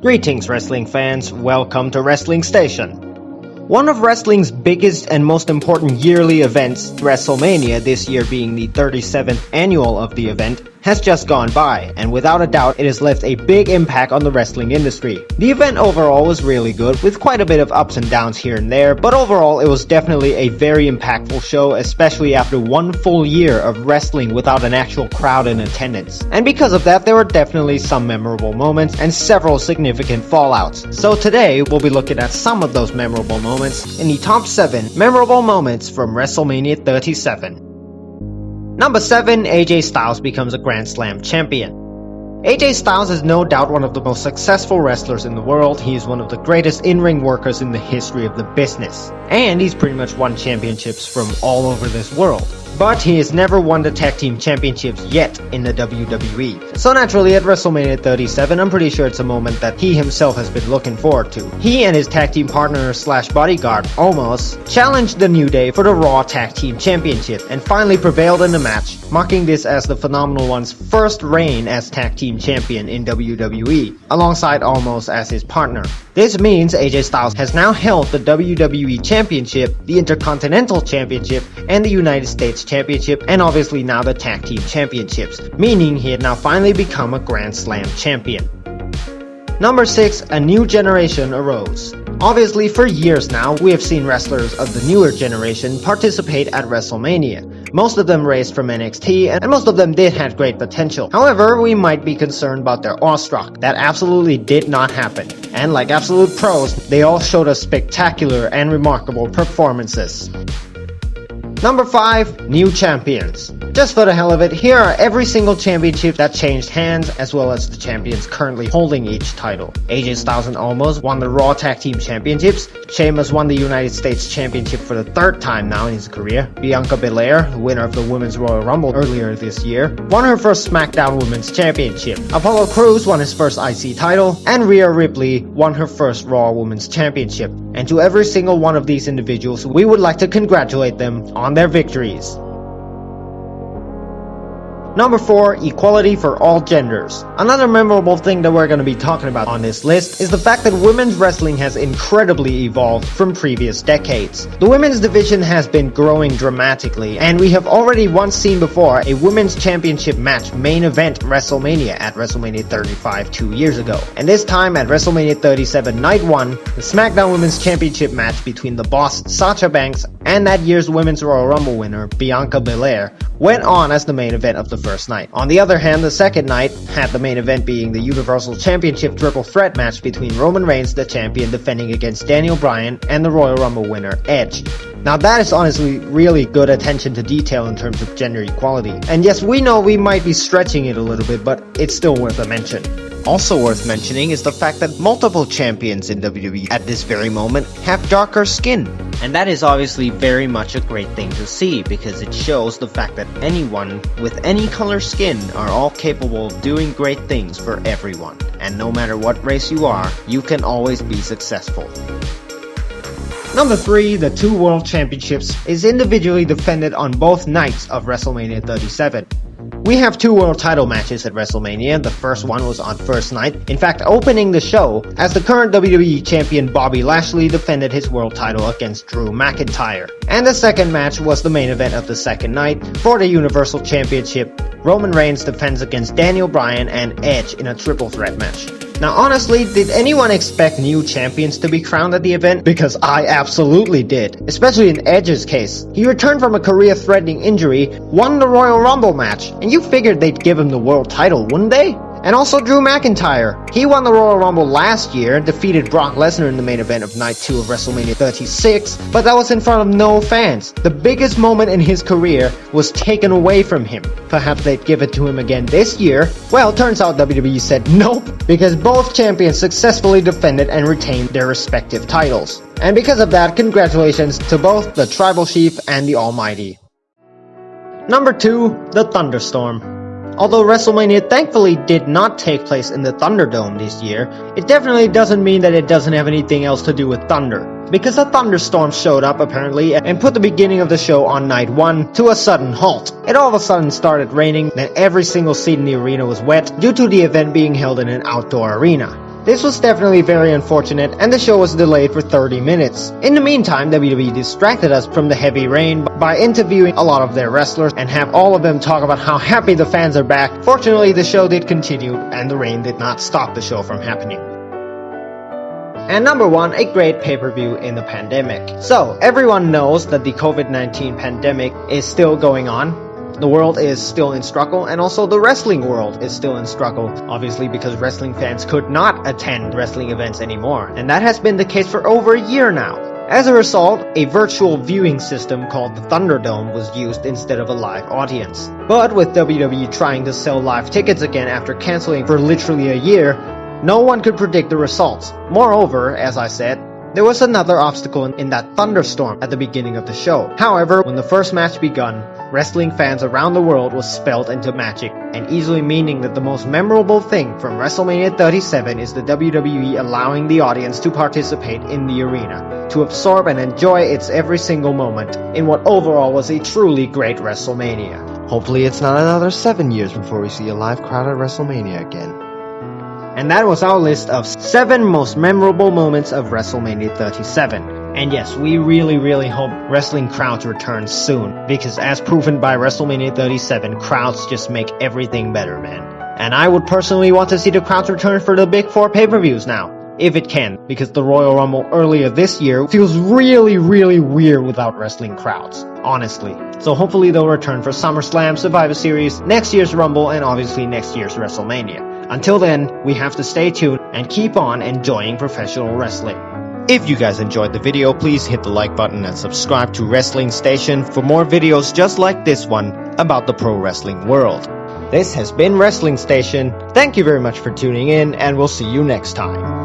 Greetings wrestling fans, welcome to Wrestling Station. One of wrestling's biggest and most important yearly events, Wrestlemania, this year being the 37th annual of the event, has just gone by, and without a doubt it has left a big impact on the wrestling industry. The event overall was really good, with quite a bit of ups and downs here and there, but overall it was definitely a very impactful show, especially after one full year of wrestling without an actual crowd in attendance. And because of that, there were definitely some memorable moments and several significant fallouts. So today we'll be looking at some of those memorable moments in the top 7 memorable moments from WrestleMania 37. Number 7, AJ Styles becomes a Grand Slam champion. AJ Styles is no doubt one of the most successful wrestlers in the world. He is one of the greatest in-ring workers in the history of the business. And he's pretty much won championships from all over this world. But he has never won the tag team championships yet in the WWE. So naturally at WrestleMania 37, I'm pretty sure it's a moment that he himself has been looking forward to. He and his tag team partner slash bodyguard, Omos, challenged the New Day for the Raw Tag Team Championship and finally prevailed in the match, marking this as the Phenomenal One's first reign as tag team champion in WWE, alongside Omos as his partner. This means AJ Styles has now held the WWE Championship, the Intercontinental Championship, and the United States Championship, and obviously now the Tag Team Championships, meaning he had now finally become a Grand Slam champion. Number 6, a new generation arose. Obviously, for years now, we have seen wrestlers of the newer generation participate at WrestleMania. Most of them raised from NXT, and most of them did have great potential. However, we might be concerned about their awestruck. That absolutely did not happen. And like absolute pros, they all showed us spectacular and remarkable performances. Number 5, new champions. Just for the hell of it, here are every single championship that changed hands, as well as the champions currently holding each title. AJ Styles and Omos won the Raw Tag Team Championships. Sheamus won the United States Championship for the 3rd time now in his career. Bianca Belair, winner of the Women's Royal Rumble earlier this year, won her first SmackDown Women's Championship. Apollo Crews won his first IC title, and Rhea Ripley won her first Raw Women's Championship. And to every single one of these individuals, we would like to congratulate them on their victories. Number 4, equality for all genders. Another memorable thing that we're going to be talking about on this list is the fact that women's wrestling has incredibly evolved from previous decades. The women's division has been growing dramatically, and we have already once seen before a women's championship match main event WrestleMania at WrestleMania 35 2 years ago. And this time at WrestleMania 37 Night 1, the SmackDown Women's Championship match between the Boss Sasha Banks and that year's Women's Royal Rumble winner Bianca Belair went on as the main event of the first night. On the other hand, the second night had the main event being the Universal Championship Triple Threat match between Roman Reigns, the champion, defending against Daniel Bryan, and the Royal Rumble winner, Edge. Now that is honestly really good attention to detail in terms of gender equality. And yes, we know we might be stretching it a little bit, but it's still worth a mention. Also worth mentioning is the fact that multiple champions in WWE at this very moment have darker skin. And that is obviously very much a great thing to see, because it shows the fact that anyone with any color skin are all capable of doing great things for everyone. And no matter what race you are, you can always be successful. Number 3, the 2 World Championships is individually defended on both nights of WrestleMania 37. We have 2 world title matches at WrestleMania. The first one was on first night, in fact opening the show, as the current WWE champion Bobby Lashley defended his world title against Drew McIntyre. And the second match was the main event of the second night. For the Universal Championship, Roman Reigns defends against Daniel Bryan and Edge in a triple threat match. Now honestly, did anyone expect new champions to be crowned at the event? Because I absolutely did, especially in Edge's case. He returned from a career-threatening injury, won the Royal Rumble match, and you figured they'd give him the world title, wouldn't they? And also Drew McIntyre. He won the Royal Rumble last year, defeated Brock Lesnar in the main event of Night 2 of WrestleMania 36, but that was in front of no fans. The biggest moment in his career was taken away from him. Perhaps they'd give it to him again this year? Well, turns out WWE said nope, because both champions successfully defended and retained their respective titles. And because of that, congratulations to both the Tribal Chief and the Almighty. Number 2, the Thunderstorm. Although WrestleMania thankfully did not take place in the Thunderdome this year, it definitely doesn't mean that it doesn't have anything else to do with thunder. Because a thunderstorm showed up apparently and put the beginning of the show on night 1 to a sudden halt. It all of a sudden started raining, then every single seat in the arena was wet due to the event being held in an outdoor arena. This was definitely very unfortunate, and the show was delayed for 30 minutes. In the meantime, WWE distracted us from the heavy rain by interviewing a lot of their wrestlers and have all of them talk about how happy the fans are back. Fortunately, the show did continue, and the rain did not stop the show from happening. And number 1, a great pay-per-view in the pandemic. So, everyone knows that the COVID-19 pandemic is still going on. The world is still in struggle, and also the wrestling world is still in struggle, obviously because wrestling fans could not attend wrestling events anymore, and that has been the case for over a year now. As a result, a virtual viewing system called the Thunderdome was used instead of a live audience. But with WWE trying to sell live tickets again after canceling for literally a year, no one could predict the results. Moreover, as I said, there was another obstacle in that thunderstorm at the beginning of the show. However, when the first match begun, wrestling fans around the world was spelled into magic, and easily meaning that the most memorable thing from WrestleMania 37 is the WWE allowing the audience to participate in the arena, to absorb and enjoy its every single moment in what overall was a truly great WrestleMania. Hopefully it's not another 7 years before we see a live crowd at WrestleMania again. And that was our list of 7 most memorable moments of WrestleMania 37. And yes, we really hope wrestling crowds return soon, because as proven by WrestleMania 37, crowds just make everything better, man. And I would personally want to see the crowds return for the Big 4 pay-per-views now, if it can, because the Royal Rumble earlier this year feels really weird without wrestling crowds, honestly. So hopefully they'll return for SummerSlam, Survivor Series, next year's Rumble, and obviously next year's WrestleMania. Until then, we have to stay tuned and keep on enjoying professional wrestling. If you guys enjoyed the video, please hit the like button and subscribe to Wrestling Station for more videos just like this one about the pro wrestling world. This has been Wrestling Station. Thank you very much for tuning in, and we'll see you next time.